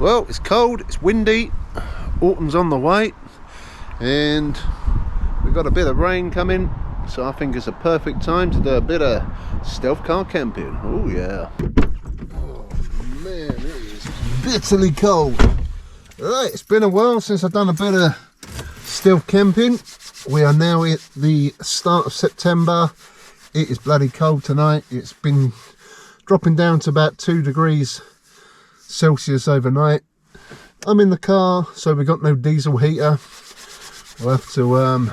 Well, it's cold, it's windy, autumn's on the way, and we've got a bit of rain coming, so I think it's a perfect time to do a bit of stealth car camping. Oh yeah. Oh man, it is bitterly cold. Right, it's been a while since I've done a bit of stealth camping. We are now at the start of September. It is bloody cold tonight. It's been dropping down to about 2 degrees Celsius overnight. I'm in the car, so we got no diesel heater. We'll have to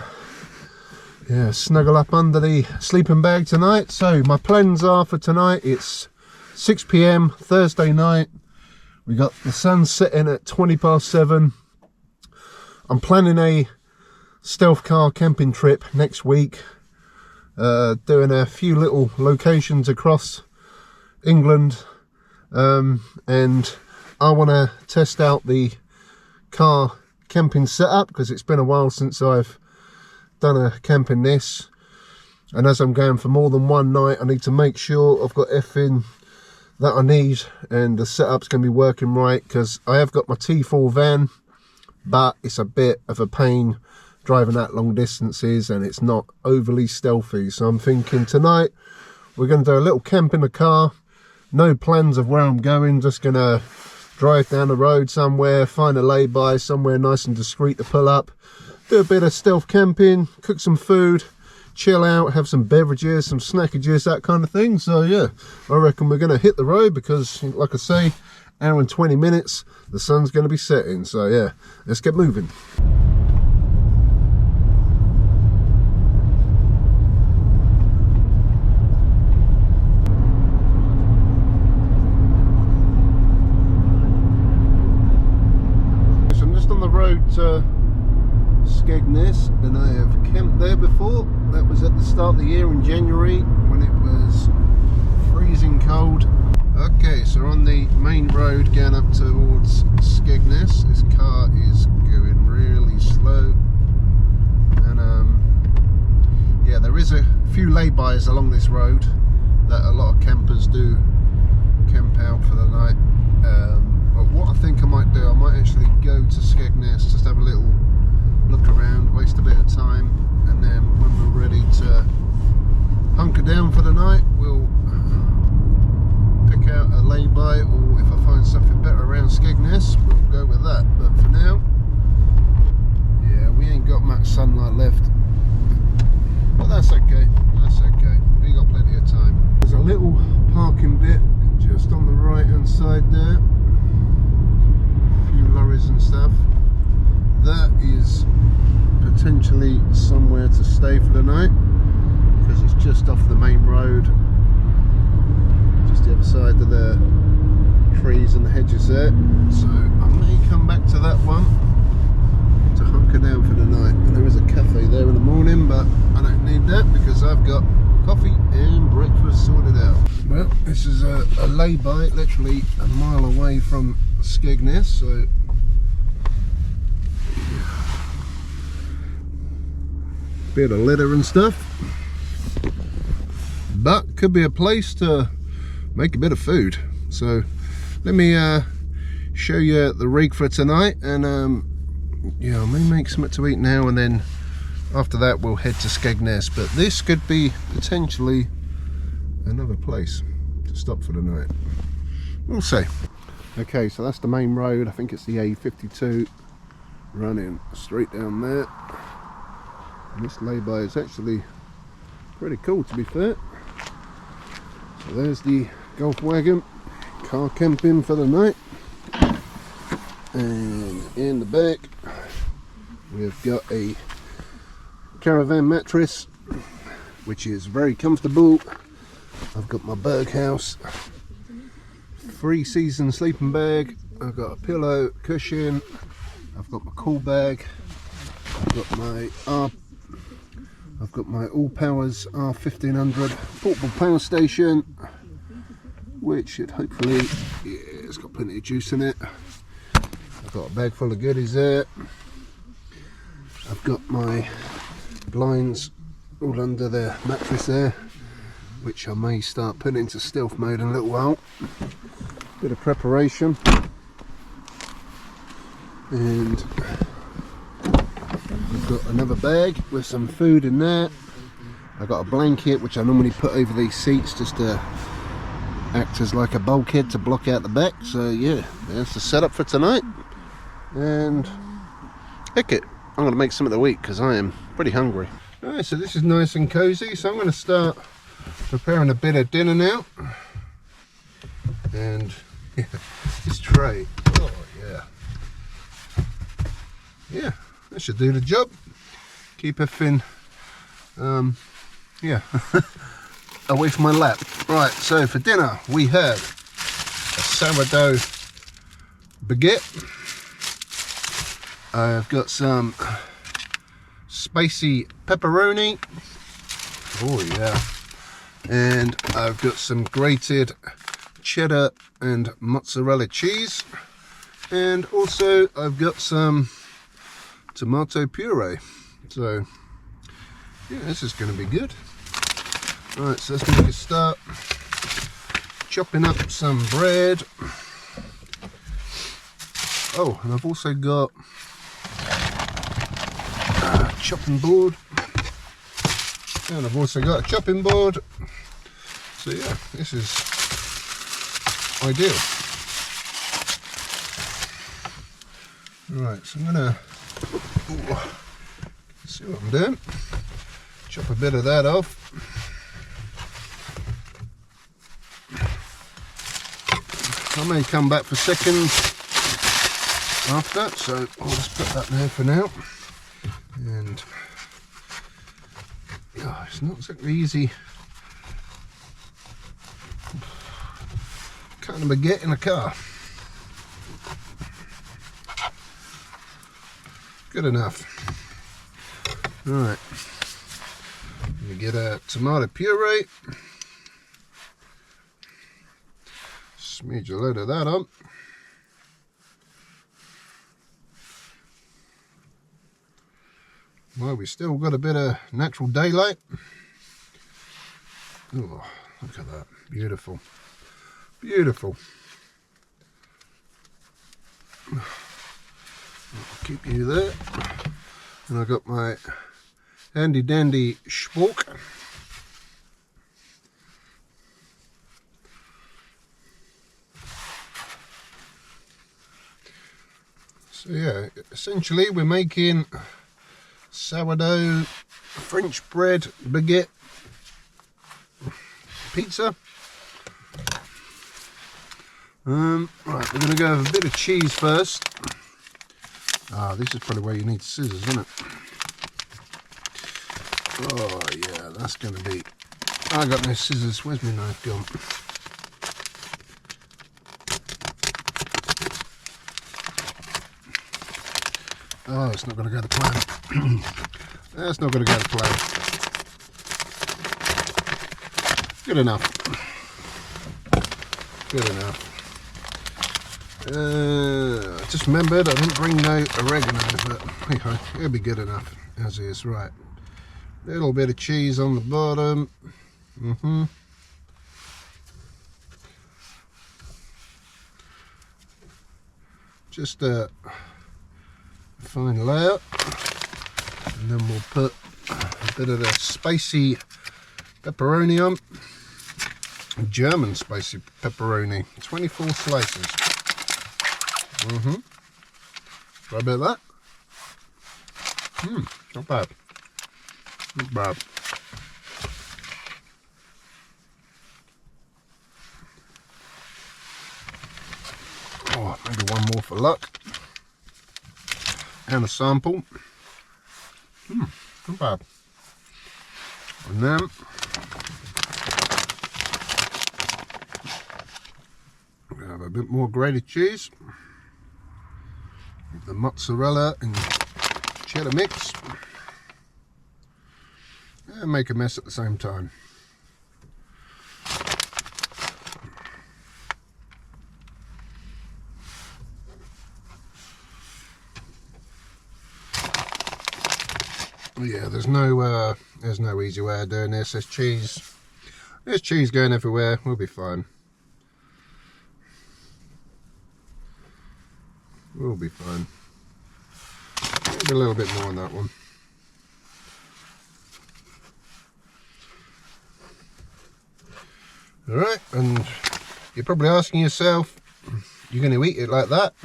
snuggle up under the sleeping bag tonight. So my plans are for tonight, it's 6 PM Thursday night. We got the sun setting at 7:20. I'm planning a stealth car camping trip next week, doing a few little locations across England, and I want to test out the car camping setup because it's been a while since I've done a camping this, and as I'm going for more than one night, I need to make sure I've got everything that I need and the setup's going to be working right, because I have got my T4 van, but it's a bit of a pain driving that long distances and it's not overly stealthy. So I'm thinking tonight we're going to do a little camp in the car. No plans of where I'm going, just going to drive down the road somewhere, find a lay-by somewhere nice and discreet to pull up, do a bit of stealth camping, cook some food, chill out, have some beverages, some snackages, that kind of thing. So yeah, I reckon we're going to hit the road because, like I say, hour and 20 minutes, the sun's going to be setting. So yeah, let's get moving. So I'm just on the road to Skegness, and I have camped there before. That was at the start of the year in January when it was freezing cold. Okay, so on the main road going up towards Skegness. This car is going really slow, and yeah, there is a few lay-bys along this road that a lot of campers do camp out for the night. But what I think I might do, I might actually go to Skegness, just have a little look around, waste a bit of time, and then when we're ready to hunker down for the night, we'll pick out a lay-by, or if I find something better around Skegness, we'll go with that. But for now, yeah, we ain't got much sunlight left, but that's okay, that's okay, we got plenty of time. There's a little parking bit just on the right hand side there, a few lorries and stuff. That is potentially somewhere to stay for the night because it's just off the main road, just the other side of the trees and the hedges there. So I may come back to that one to hunker down for the night. And there is a cafe there in the morning, but I don't need that because I've got coffee and breakfast sorted out. Well, this is a lay-by literally a mile away from Skegness, so bit of litter and stuff, but could be a place to make a bit of food. So let me show you the rig for tonight, and yeah, I may make something to eat now, and then after that we'll head to Skegness. But this could be potentially another place to stop for the night, we'll see. Okay, so that's the main road. I think it's the A52 running straight down there. And this lay-by is actually pretty cool, to be fair. So there's the golf wagon, car camping for the night. And in the back we've got a caravan mattress, which is very comfortable. I've got my Berg House 3-season sleeping bag. I've got a pillow, cushion. I've got my cool bag. I've got my All Powers R1500 portable power station, which should hopefully, yeah, it's got plenty of juice in it. I've got a bag full of goodies there. I've got my blinds all under the mattress there, which I may start putting into stealth mode in a little while. Bit of preparation. And we've got another bag with some food in there. I've got a blanket which I normally put over these seats just to act as like a bulkhead to block out the back. So yeah, that's the setup for tonight. And heck it, I'm going to make something to eat because I am pretty hungry. Alright, so this is nice and cozy, so I'm going to start preparing a bit of dinner now. And yeah, this tray, oh yeah, yeah, that should do the job. Keep everything yeah away from my lap. Right, so for dinner we have a sourdough baguette. I've got some spicy pepperoni, oh yeah, and I've got some grated cheddar and mozzarella cheese, and also I've got some tomato puree. So yeah, this is going to be good. Right, so let's make a start chopping up some bread. Oh, and I've also got a chopping board, and I've also got a chopping board. So yeah, this is ideal. Right, so I'm gonna see what I'm doing. Chop a bit of that off. I may come back for seconds after, so I'll just put that there for now. And oh, it's not exactly easy cutting a baguette in a car. Good enough. Right, let me get a tomato puree. Smidge a load of that on. Well, we still got a bit of natural daylight. Oh, look at that. Beautiful. Beautiful. I'll keep you there. And I've got my handy dandy spork. So yeah, essentially we're making sourdough French bread baguette pizza. Right, we're going to go with a bit of cheese first. Ah, this is probably where you need scissors, isn't it? Oh yeah, that's going to be... I got no scissors. Where's my knife gone? Oh, it's not going to go to plan. That's not going to go to plan. Good enough. Good enough. I just remembered I didn't bring no oregano, but anyway, it'll be good enough as is. Right, little bit of cheese on the bottom. Just a fine layer, and then we'll put a bit of the spicy pepperoni on. German spicy pepperoni, 24 slices. Try a bit of that. Not bad. Not bad. Oh, maybe one more for luck. And a sample. Not bad. And then we have a bit more grated cheese. The mozzarella and cheddar mix, and make a mess at the same time. Yeah, there's no easy way of doing this. There's cheese going everywhere. We'll be fine. We'll be fine. Maybe a little bit more on that one. Alright, and you're probably asking yourself, you're going to eat it like that?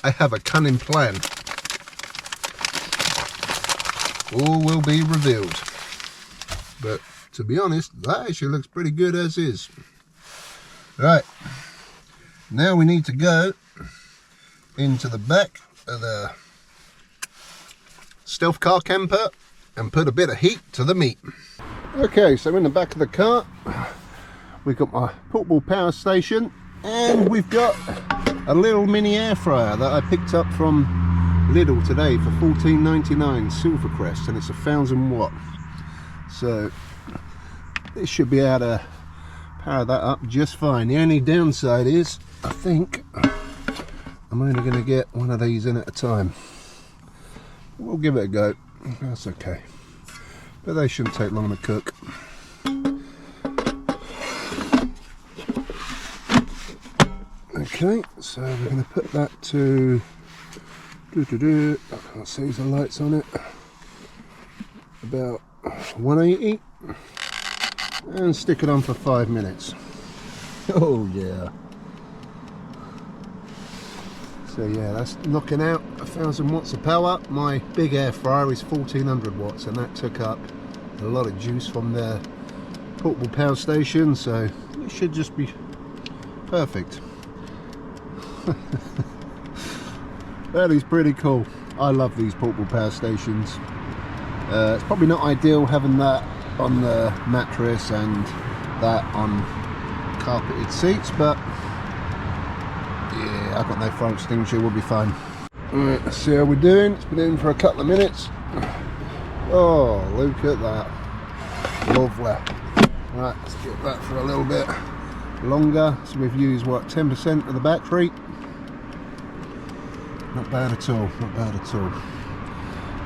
I have a cunning plan. All will be revealed. But to be honest, that actually looks pretty good as is. Right, now we need to go into the back of the stealth car camper and put a bit of heat to the meat. Okay, so in the back of the car we've got my portable power station, and we've got a little mini air fryer that I picked up from Lidl today for $14.99, Silvercrest, and it's 1,000 watt. So this should be able to power that up just fine. The only downside is I think I'm only going to get one of these in at a time. We'll give it a go. That's okay. But they shouldn't take long to cook. Okay, so we're going to put that to I can't see the lights on it, about 180, and stick it on for 5 minutes. Oh yeah. So yeah, that's knocking out 1,000 watts of power. My big air fryer is 1,400 watts, and that took up a lot of juice from the portable power station, so it should just be perfect. That is pretty cool. I love these portable power stations. It's probably not ideal having that on the mattress and that on carpeted seats, but yeah, I've got no fire extinguisher, we'll be fine. Alright, let's see how we're doing. It's been in for a couple of minutes. Oh, look at that. Lovely. Right, let's get that for a little bit longer. So we've used, what, 10% of the battery? Not bad at all, not bad at all.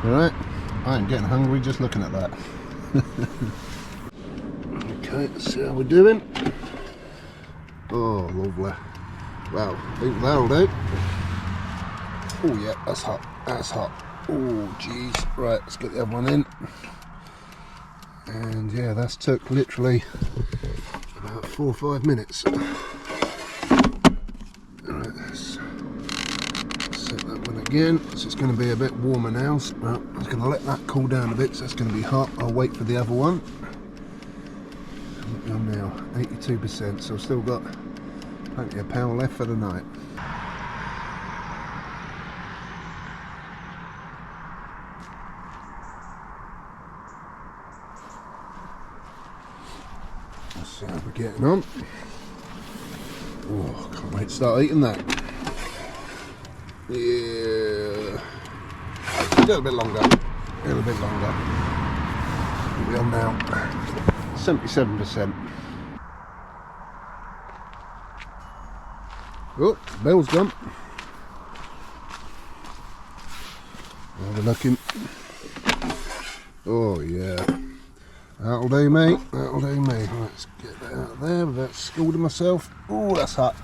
Alright, I am getting hungry just looking at that. Okay, let's see how we're doing. Oh, lovely. Wow, I think that'll do. Oh yeah, that's hot, that's hot. Oh jeez, right, let's get the other one in. And yeah, that's took literally about 4 or 5 minutes. Alright, let's set that one again. So it's going to be a bit warmer now, but I'm just going to let that cool down a bit, so that's going to be hot. I'll wait for the other one. I'm now 82%, so I've still got plenty of power left for the night. Let's see how we're getting on. Oh, can't wait to start eating that. Yeah, a little bit longer, a little bit longer. We're on now 77%. Oh, bell's gone. Oh, we're looking. Oh yeah, that'll do, mate. That'll do, mate. Let's get that out of there without scalding myself. Oh, that's hot.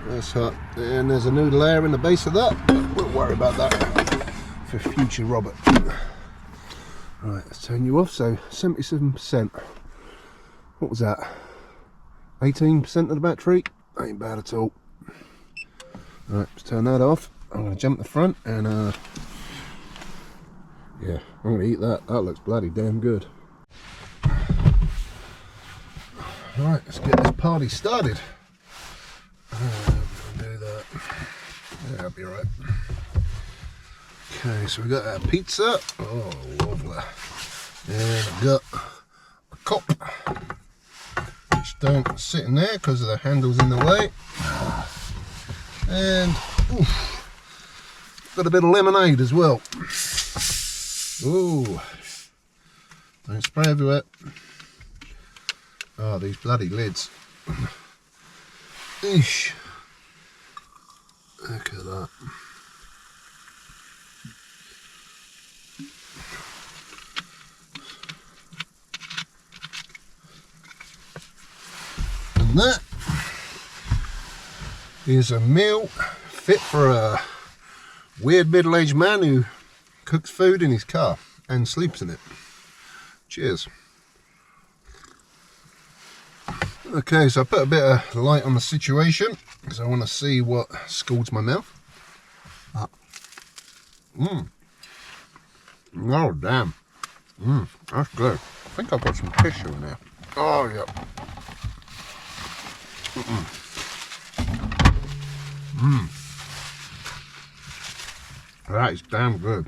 That's hot. And there's a noodle layer in the base of that. We'll worry about that for future Robert. Right, let's turn you off. So 77%. What was that? 18% of the battery. Ain't bad at all. Right, let's turn that off. I'm going to jump the front and yeah, I'm going to eat that. That looks bloody damn good. Right, let's get this party started. Do that. Yeah, I'll be right. Okay, so we got our pizza. Oh, lovely. And I've got a cup, which don't sit in there because the handle's in the way. And oof, got a bit of lemonade as well. Ooh, don't spray everywhere. Oh, these bloody lids. Eesh. Look at that. And that is a meal fit for a weird middle-aged man who cooks food in his car and sleeps in it. Cheers. Okay, so I put a bit of light on the situation because I want to see what scalds my mouth. Oh, damn. That's good. I think I've got some tissue in there. Oh, yeah. That is damn good.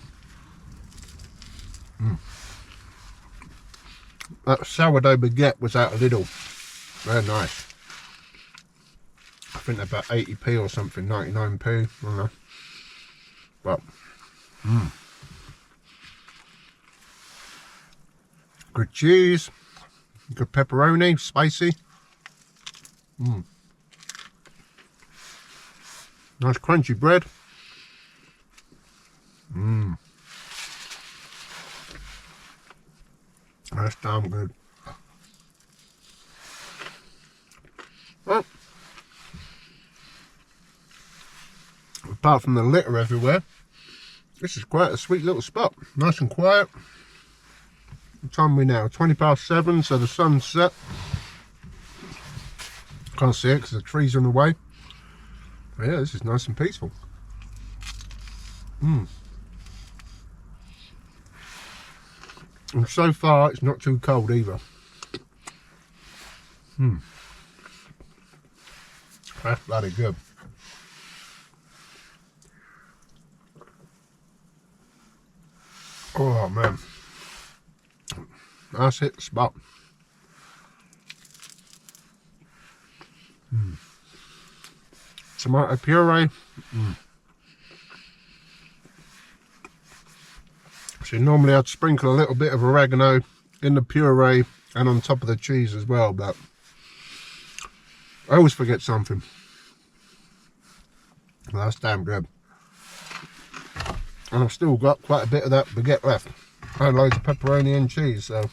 That sourdough baguette was out a little. Very nice. I think they're about 80p or something, 99p. I don't know. But, good cheese, good pepperoni, spicy. Nice crunchy bread. That's damn good. Well, apart from the litter everywhere, this is quite a sweet little spot. Nice and quiet. What time are we now? 7:20, so the sun's set. Can't see it because the trees are in the way. But yeah, this is nice and peaceful. And so far, it's not too cold either. That's bloody good. Oh man, that's hit the spot. Tomato puree. So normally I'd sprinkle a little bit of oregano in the puree and on top of the cheese as well, but I always forget something. Well, that's damn good. And I've still got quite a bit of that baguette left. And loads of pepperoni and cheese, so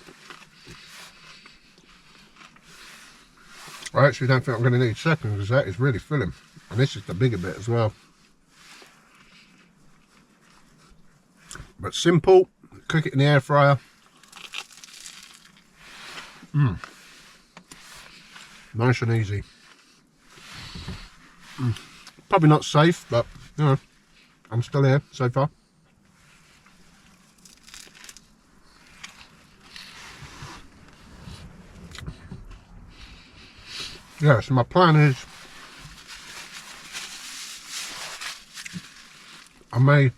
I actually don't think I'm going to need seconds because that is really filling. And this is the bigger bit as well. But simple, cook it in the air fryer. Nice and easy. Probably not safe, but you know, I'm still here so far. Yeah, so my plan is I may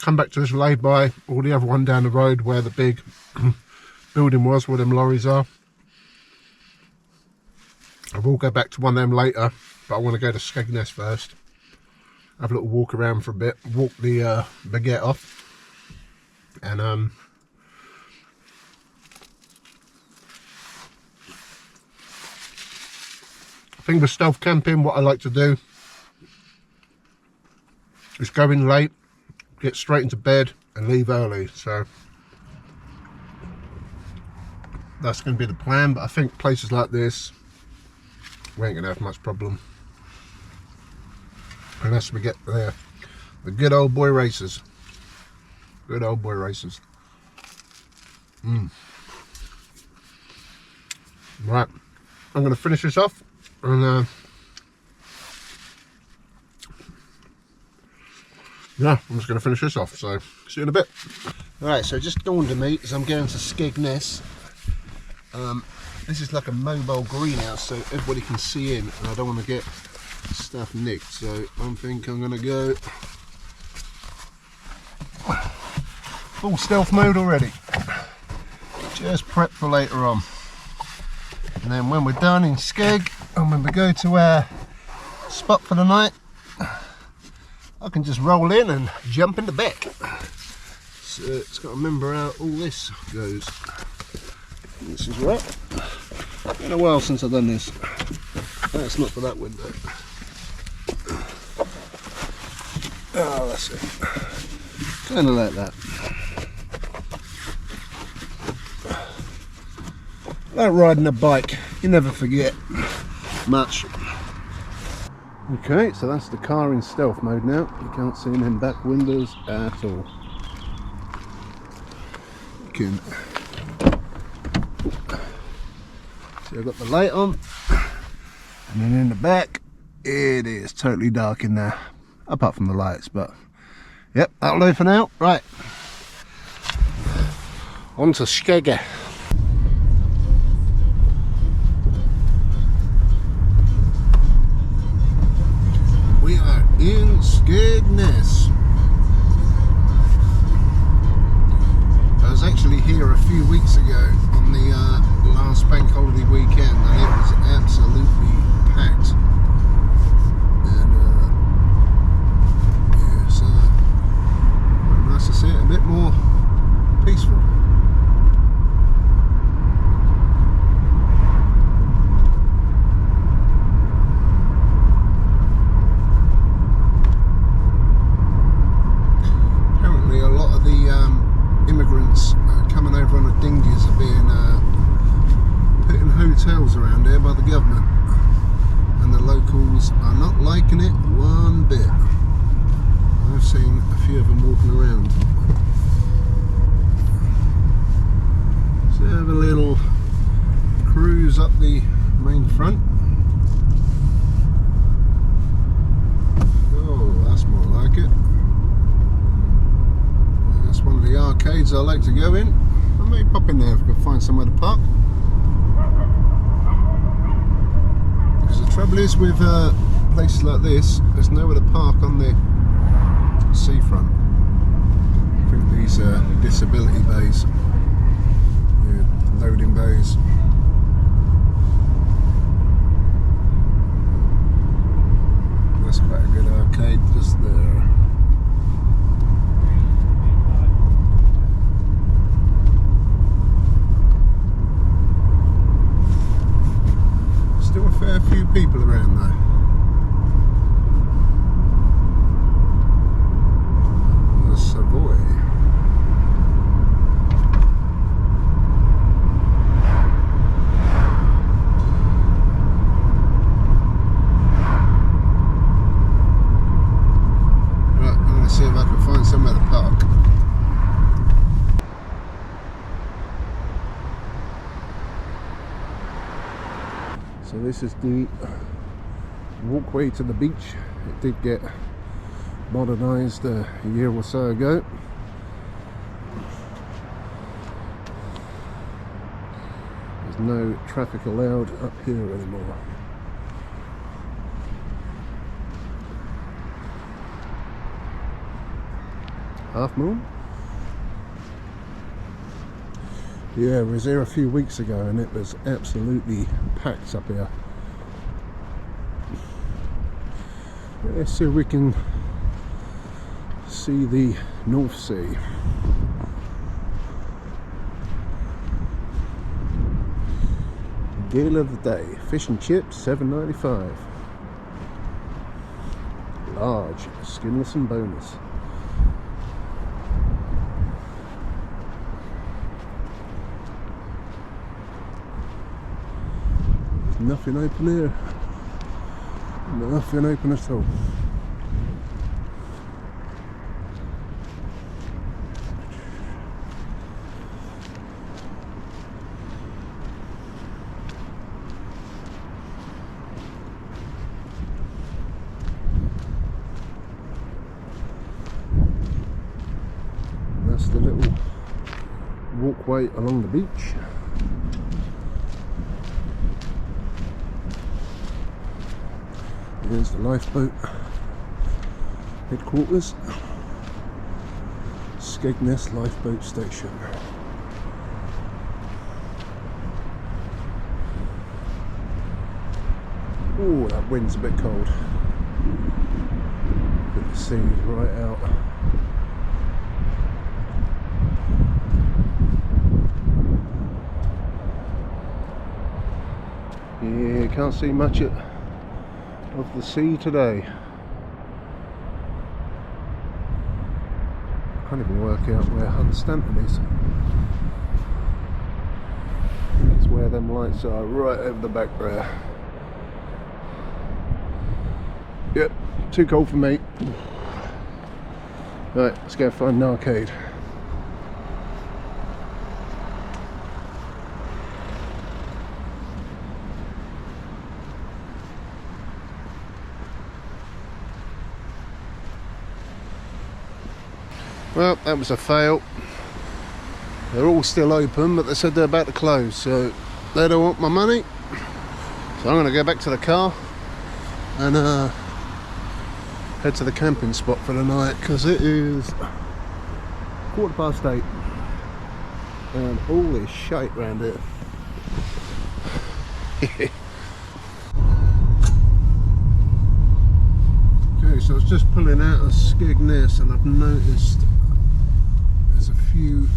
come back to this lay-by or the other one down the road where the big building was, where them lorries are. I will go back to one of them later, but I want to go to Skegness first. Have a little walk around for a bit, walk the baguette off, and I think with stealth camping, what I like to do is go in late, get straight into bed and leave early. So that's going to be the plan, but I think places like this we ain't going to have much problem unless we get there. The good old boy races. Good old boy races. Right, I'm going to finish this off and yeah, I'm just going to finish this off, so see you in a bit. Alright, so it just dawned on me as I'm going to Skegness. This is like a mobile greenhouse, so everybody can see in, and I don't want to get stuff nicked, so I think I'm going to go full stealth mode already. Just prep for later on. And then when we're done in Skeg, and when we go to our spot for the night, I can just roll in and jump into bed. So it's got to remember how all this goes. This is right. Been a while since I've done this. That's not for that window. Oh, that's it. Kind of like that. Like riding a bike, you never forget much. Okay, so that's the car in stealth mode now. You can't see them in back windows at all. You can see I've got the light on, and then in the back it is totally dark in there, apart from the lights, but yep, that'll do for now. Right, on to Skegness. We are in Skegness. I was actually here a few weeks ago on the last bank holiday weekend, and it was absolutely packed. And yeah, it's quite nice to see it a bit more peaceful. Immigrants coming over on the dinghies are being put in hotels around here by the government, and the locals are not liking it one bit. I've seen a few of them walking around. So have a little cruise up the main front. Oh, that's more like it. That's one of the arcades I like to go in. I may pop in there if I can find somewhere to park. Because the trouble is with places like this, there's nowhere to park on the seafront. I think these are disability bays, loading bays. That's quite a good arcade just there. Still a fair few people around though. The Savoy. Right, I'm going to see if I can find somewhere to park. So this is the walkway to the beach. It did get modernised a year or so ago. There's no traffic allowed up here anymore. Half Moon? Yeah, I was here a few weeks ago and it was absolutely packed up here. Let's see if we can see the North Sea. Deal of the day, fish and chips, $7.95. Large, skinless and boneless. Nothing open here. Nothing open at all. That's the little walkway along the beach. Here's the lifeboat headquarters, Skegness Lifeboat Station. Oh, that wind's a bit cold. But the sea's right out. Yeah, can't see much of the sea today. I can't even work out where Hunstanton is. It's where them lights are, right over the back there. Yep, too cold for me. Right, let's go find an arcade. Well, that was a fail. They're all still open, but they said they're about to close, so they don't want my money. So I'm going to go back to the car and head to the camping spot for the night, because it is 8:15 and all this shite around here. Okay, so I was just pulling out of Skegness and I've noticed there's a few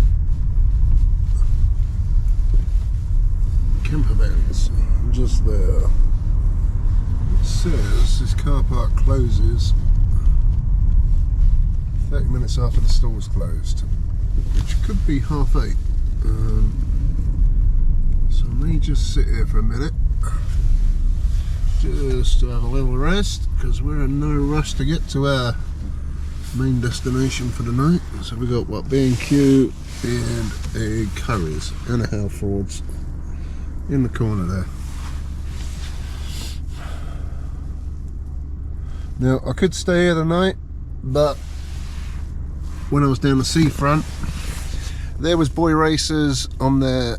camper vans just there. It says this car park closes 30 minutes after the store's closed, which could be 8:30. So I may just sit here for a minute just to have a little rest, because we're in no rush to get to our main destination for the night. So we got what, B&Q and a Curry's and a Halfords in the corner there. Now I could stay here tonight, but when I was down the seafront, there was boy racers on their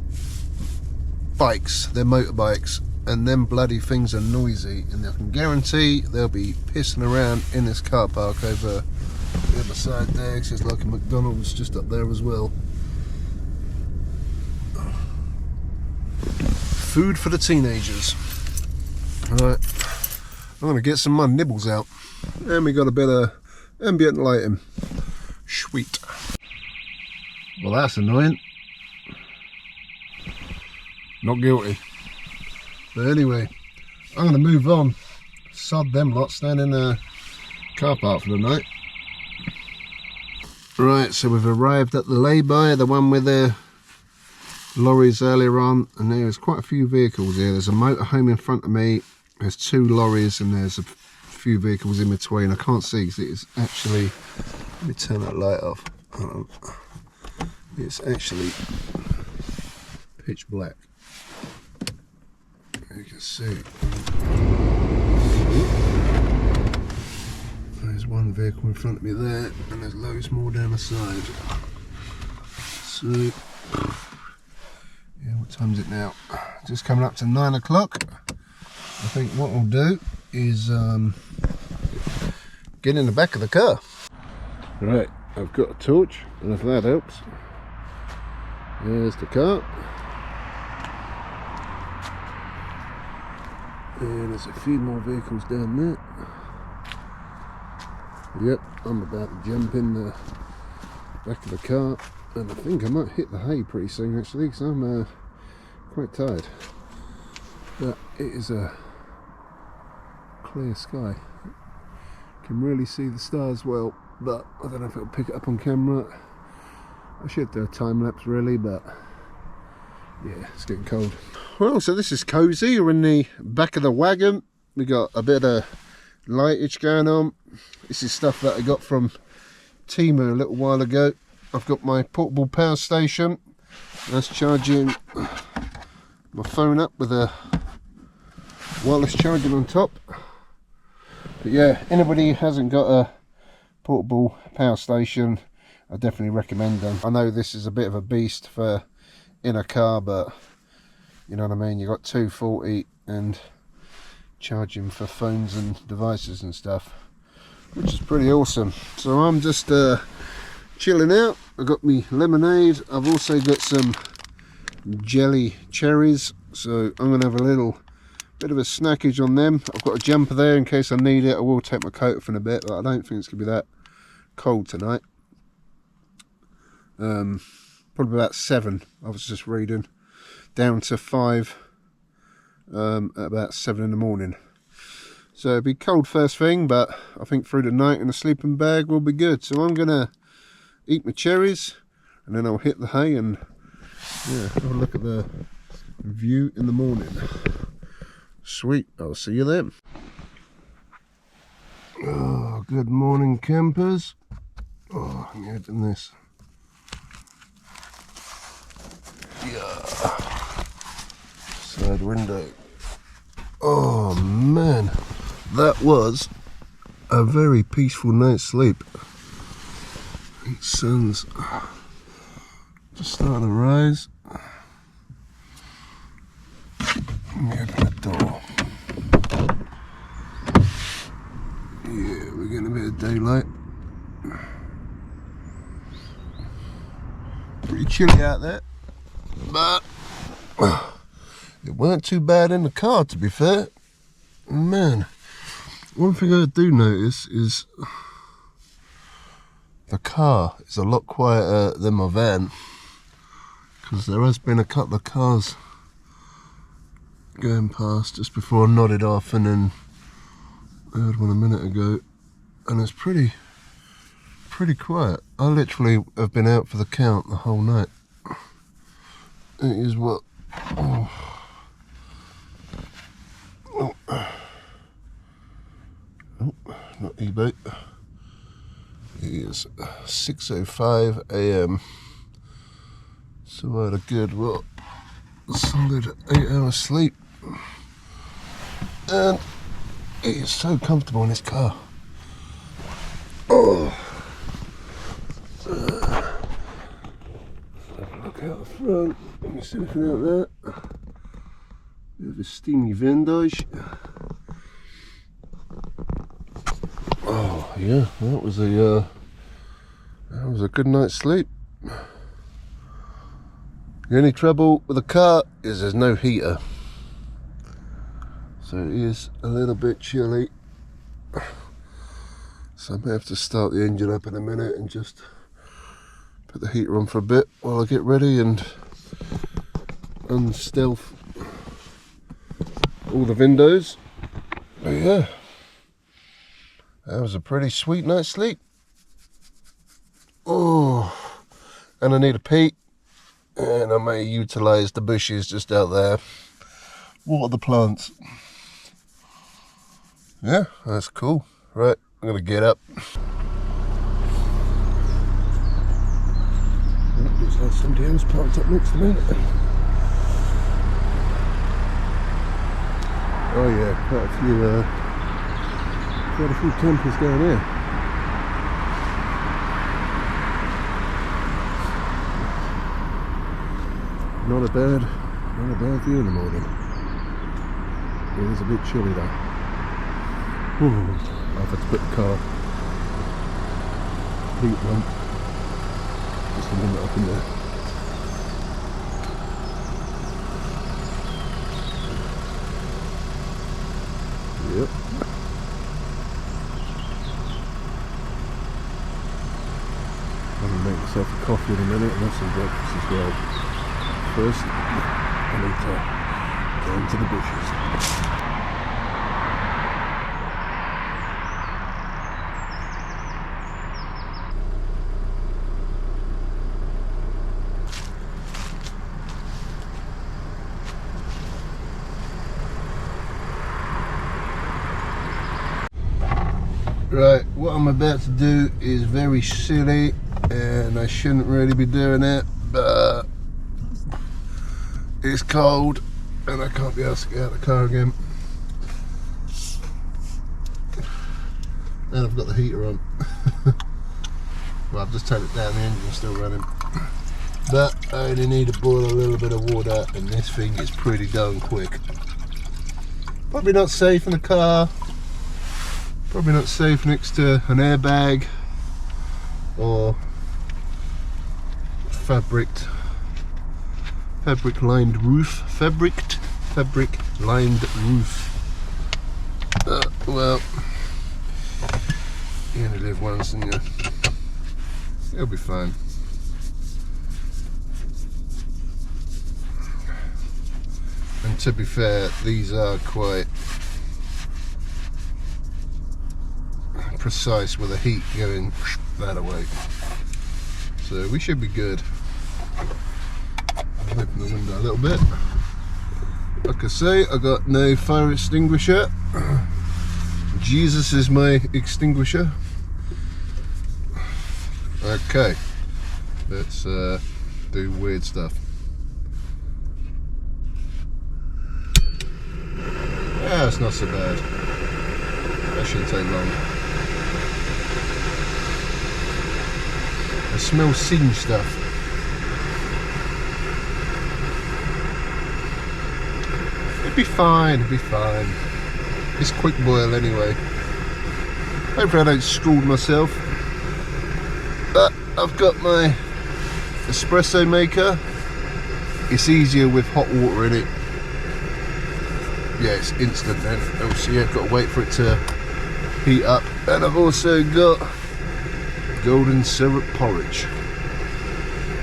bikes, their motorbikes, and them bloody things are noisy, and I can guarantee they'll be pissing around in this car park over the other side there, because there's like a McDonald's just up there as well. Food for the teenagers. Alright, I'm going to get some of my nibbles out. And we got a bit of ambient lighting. Sweet. Well, that's annoying. Not guilty. But anyway, I'm going to move on. Sod them lot standing in the car park for the night. Right, so we've arrived at the lay-by, the one with the lorries earlier on, and there's quite a few vehicles here. There's a motorhome in front of me, there's 2 lorries, and there's a few vehicles in between. I can't see because it's actually, let me turn that light off. It's actually pitch black. You can see. There's one vehicle in front of me there, and there's loads more down the side. So, yeah, what time is it now? Just coming up to 9 o'clock. I think what we'll do is get in the back of the car. Right, I've got a torch, and if that helps, there's the car. And there's a few more vehicles down there. Yep, I'm about to jump in the back of the car, and I think I might hit the hay pretty soon actually, because I'm quite tired. But it is a clear sky. Can really see the stars well, but I don't know if it'll pick it up on camera. I should do a time lapse really, but yeah, it's getting cold. Well, so this is cosy. We're in the back of the wagon. We got a bit of lightage going on. This is stuff that I got from Temu a little while ago. I've got my portable power station. That's charging my phone up with a wireless charging on top. But yeah, anybody who hasn't got a portable power station, I definitely recommend them. I know this is a bit of a beast for in a car, but you know what I mean, you got 240 and charging for phones and devices and stuff, which is pretty awesome. So I'm just chilling out. I've got me lemonade. I've also got some jelly cherries, so I'm gonna have a little bit of a snackage on them. I've got a jumper there in case I need it. I will take my coat off in a bit, but I don't think it's gonna be that cold tonight. Probably about 7, I was just reading, down to 5 at about 7 in the morning. So it'll be cold first thing, but I think through the night in a sleeping bag will be good. So I'm gonna eat my cherries, and then I'll hit the hay and yeah, have a look at the view in the morning. Sweet, I'll see you then. Oh, good morning, campers. Oh, I'm getting this. Yeah. Side window. Oh man, that was a very peaceful night's sleep. The sun's just starting to rise. Let me open the door. Yeah, we're getting a bit of daylight. Pretty chilly out there, but it weren't too bad in the car, to be fair. Man, one thing I do notice is the car is a lot quieter than my van, because there has been a couple of cars going past just before I nodded off, and then I heard one a minute ago, and it's pretty quiet. I literally have been out for the count the whole night. It is what? Oh, not eBay. It is 6:05 AM. So I had a good, solid 8 hours sleep. And it is so comfortable in this car. Oh. Look out the front. Let me see anything out there. Bit of a steamy vendage. Oh yeah, that was a good night's sleep. The only trouble with the car is there's no heater, so it is a little bit chilly. So I may have to start the engine up in a minute and just put the heater on for a bit while I get ready and unstealth all the windows. But yeah, that was a pretty sweet night's sleep. Oh, and I need a pee, and I may utilise the bushes just out there. Water the plants. Yeah, that's cool. Right, I'm gonna get up. Looks like somebody else parked up next to me. Oh yeah, quite a few campers down here. Not a bad view in the morning. It is a bit chilly though. I've had to put the car heat pump just a minute up in there. Yep. I'm gonna make myself a coffee in a minute and have some breakfast as well. First, I need to go into the bushes. Right, what I'm about to do is very silly and I shouldn't really be doing it, but it's cold and I can't be asked to get out of the car again. And I've got the heater on. Well, I've just turned it down, the engine's still running. But I only need to boil a little bit of water and this thing is pretty darn quick. Probably not safe in the car. Probably not safe next to an airbag or fabric lined roof. Fabric lined roof. Well, you only live once and you'll be fine. And to be fair, these are quite precise with the heat going that away, so we should be good. I'll open the window a little bit. Like I say, I got no fire extinguisher. I'm Jesus is my extinguisher. Okay, let's do weird stuff. Yeah, it's not so bad. That shouldn't take long. I smell singed stuff. It'd be fine, it'd be fine. It's quick boil anyway. Hopefully I don't scald myself. But I've got my espresso maker. It's easier with hot water in it. Yeah, it's instant then. Obviously, I've got to wait for it to heat up. And I've also got golden syrup porridge.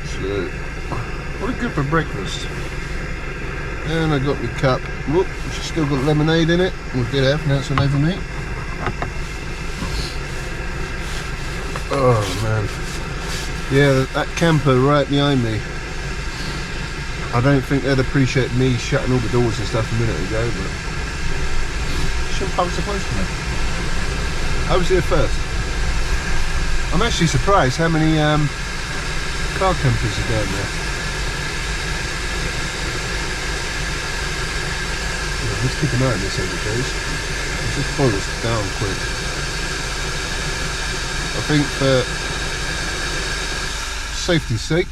So, what a good for breakfast. And I got my cup. Whoop, she's still got lemonade in it. We'll get out, now it's all over me. Oh man. Yeah, that camper right behind me. I don't think they'd appreciate me shutting all the doors and stuff a minute ago, but shouldn't I was supposed to. I was here first. I'm actually surprised how many car campers are down there. Yeah, let's keep an eye on this as it goes. Let's just pull this down quick. I think for safety's sake,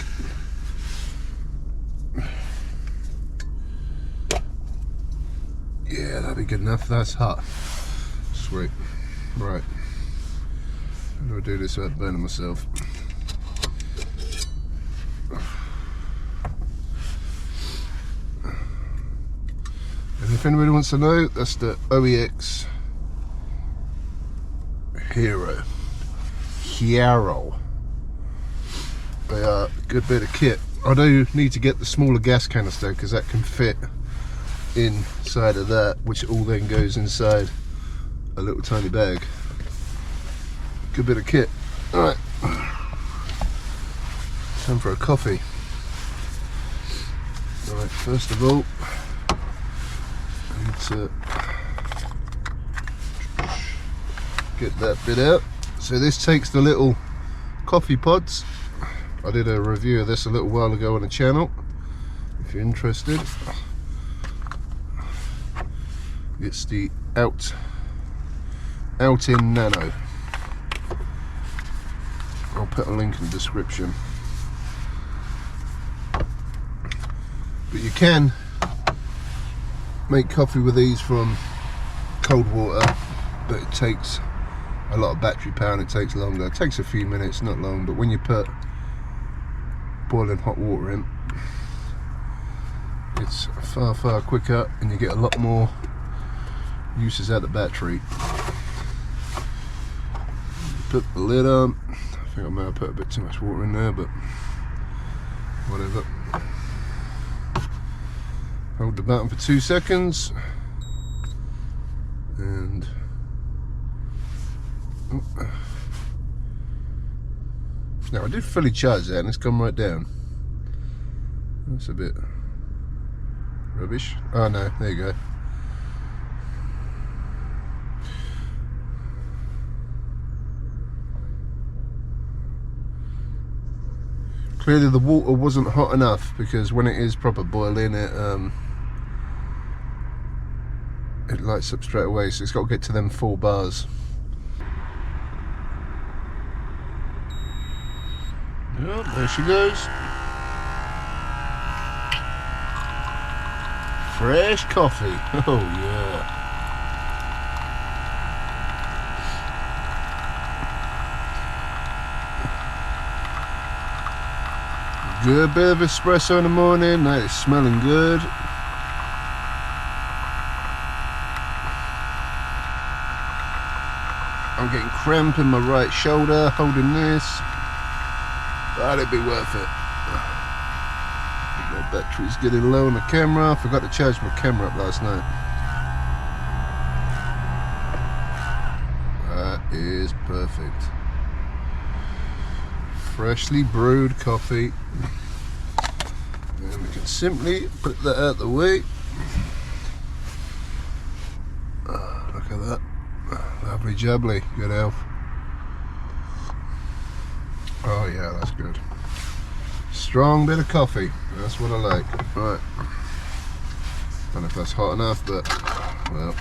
yeah, that'd be good enough. That's hot. Sweet. Right. How do I do this without burning myself? And if anybody wants to know, that's the OEX Hero. They are a good bit of kit. I do need to get the smaller gas canister because that can fit inside of that, which all then goes inside a little tiny bag. Good bit of kit. Alright, time for a coffee. Alright, first of all, I need to get that bit out. So this takes the little coffee pods. I did a review of this a little while ago on the channel, if you're interested. It's the out-in Nano. I'll put a link in the description. But you can make coffee with these from cold water, but it takes a lot of battery power and it takes longer. It takes a few minutes, not long, but when you put boiling hot water in, it's far quicker and you get a lot more uses out of the battery. Put the lid on. I think I may have put a bit too much water in there, but whatever. Hold the button for 2 seconds and now I did fully charge that and it's come right down. That's a bit rubbish. Oh no, there you go. Clearly the water wasn't hot enough, because when it is proper boiling it lights up straight away, so it's got to get to them 4 bars. Oh, there she goes. Fresh coffee. Oh yeah. Good bit of espresso in the morning. That is smelling good. I'm getting cramp in my right shoulder holding this, but it'd be worth it. My battery's getting low on the camera. I forgot to charge my camera up last night. That is perfect. Freshly brewed coffee. And we can simply put that out the way. Look at that. Lovely jubbly, good health. Oh yeah, that's good. Strong bit of coffee, that's what I like. Right, don't know if that's hot enough, but well,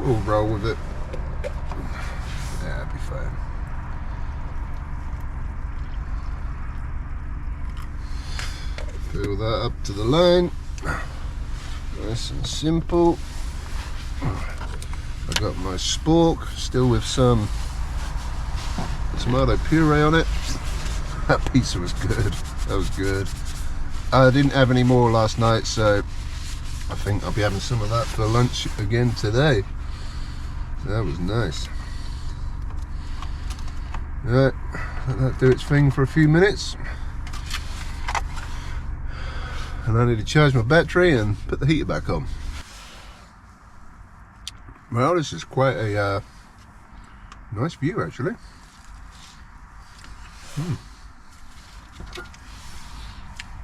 we'll roll with it. Yeah, it'll be fine. Fill that up to the line. Nice and simple. I got my spork, still with some tomato puree on it. That pizza was good. That was good. I didn't have any more last night, so I think I'll be having some of that for lunch again today. That was nice. Right, let that do its thing for a few minutes. And I need to charge my battery and put the heater back on. Well, this is quite a nice view, actually.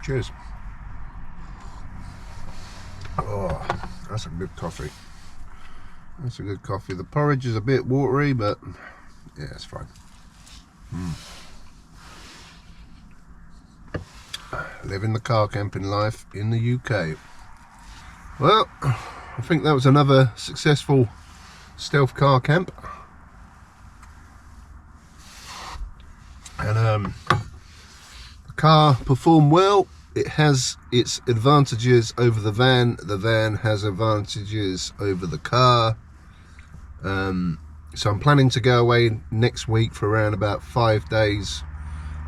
Cheers. Oh, that's a good coffee. That's a good coffee. The porridge is a bit watery, but yeah, it's fine. Living the car camping life in the UK. Well, I think that was another successful stealth car camp. And the car performed well. It has its advantages over the van. The van has advantages over the car. So I'm planning to go away next week for around about 5 days.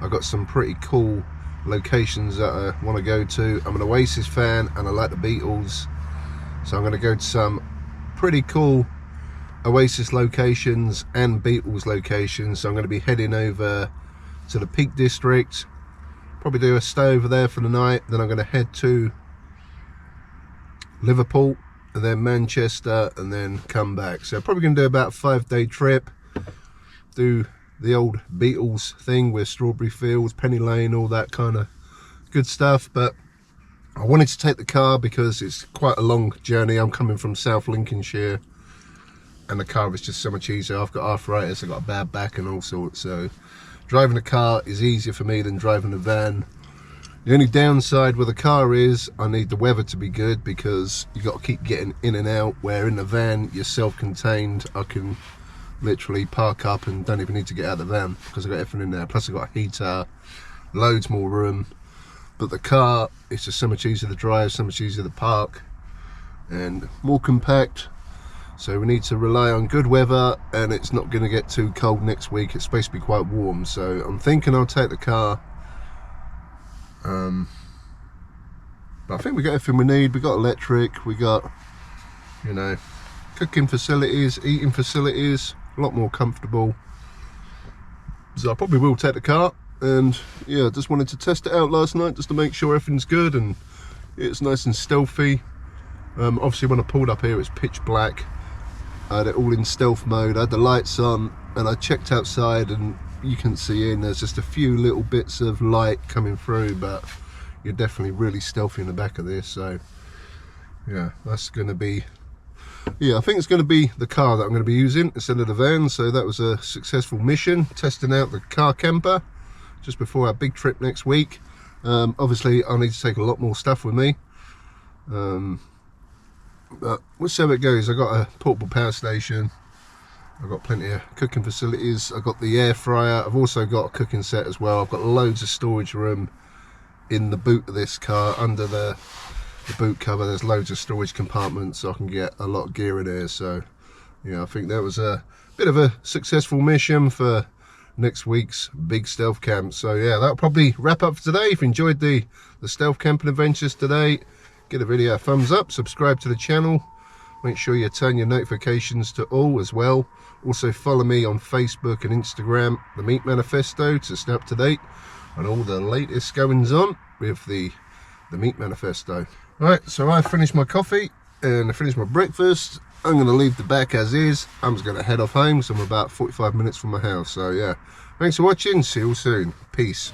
I've got some pretty cool locations that I want to go to. I'm an Oasis fan and I like the Beatles, so I'm going to go to some pretty cool Oasis locations and Beatles locations. So I'm going to be heading over to the Peak District, probably do a stay over there for the night, then I'm going to head to Liverpool and then Manchester and then come back. So probably going to do about a 5-day trip, do the old Beatles thing with Strawberry Fields, Penny Lane, all that kind of good stuff. But I wanted to take the car because it's quite a long journey. I'm coming from South Lincolnshire and the car is just so much easier. I've got arthritis, I've got a bad back and all sorts, so driving a car is easier for me than driving a van. The only downside with a car is I need the weather to be good, because you got to keep getting in and out, where in the van you're self-contained. I can literally park up and don't even need to get out of the van because I've got everything in there. Plus I've got a heater, loads more room. But the car, it's just so much easier to drive, so much easier to park and more compact. So we need to rely on good weather, and it's not going to get too cold next week. It's supposed to be quite warm, so I'm thinking I'll take the car. But I think we got everything we need. We got electric, we got, you know, cooking facilities, eating facilities, a lot more comfortable. So I probably will take the car. And yeah, just wanted to test it out last night just to make sure everything's good and it's nice and stealthy. Obviously when I pulled up here it's pitch black. I had it all in stealth mode. I had the lights on and I checked outside and you can see in, there's just a few little bits of light coming through, but you're definitely really stealthy in the back of this. So yeah, that's going to be, yeah, I think it's going to be the car that I'm going to be using instead of the van. So that was a successful mission, testing out the car camper just before our big trip next week. Obviously I need to take a lot more stuff with me, but we'll see how it goes. I got a portable power station, I've got plenty of cooking facilities, I've got the air fryer, I've also got a cooking set as well. I've got loads of storage room in the boot of this car. Under the boot cover there's loads of storage compartments, so I can get a lot of gear in there. So yeah, I think that was a bit of a successful mission for next week's big stealth camp. So yeah, that'll probably wrap up for today. If you enjoyed the stealth camping adventures today, give the video a thumbs up, subscribe to the channel, make sure you turn your notifications to all as well. Also follow me on Facebook and Instagram, the Meat Manifesto, to stay up to date on all the latest goings on with the Meat Manifesto. Right, so I finished my coffee and I finished my breakfast. I'm going to leave the back as is. I'm just going to head off home, so I'm about 45 minutes from my house. So yeah, thanks for watching, see you all soon, peace.